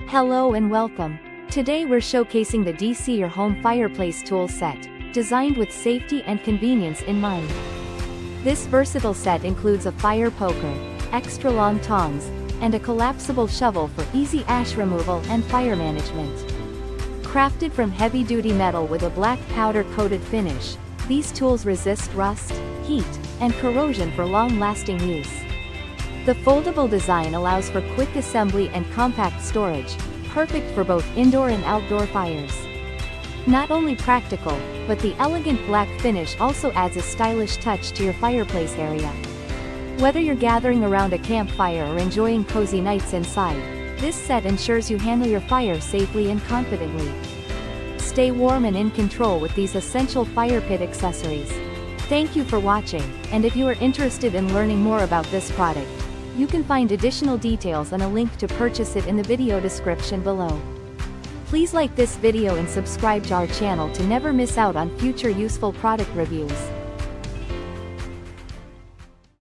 Hello and welcome. Today we're showcasing the DcYourHome fireplace tool set, designed with safety and convenience in mind. This versatile set includes a fire poker, extra long tongs, and a collapsible shovel for easy ash removal and fire management. Crafted from heavy-duty metal with a black powder-coated finish, these tools resist rust, heat, and corrosion for long-lasting use. The foldable design allows for quick assembly and compact storage, perfect for both indoor and outdoor fires. Not only practical, but the elegant black finish also adds a stylish touch to your fireplace area. Whether you're gathering around a campfire or enjoying cozy nights inside, this set ensures you handle your fire safely and confidently. Stay warm and in control with these essential fire pit accessories. Thank you for watching, and if you are interested in learning more about this product, you can find additional details and a link to purchase it in the video description below. Please like this video and subscribe to our channel to never miss out on future useful product reviews.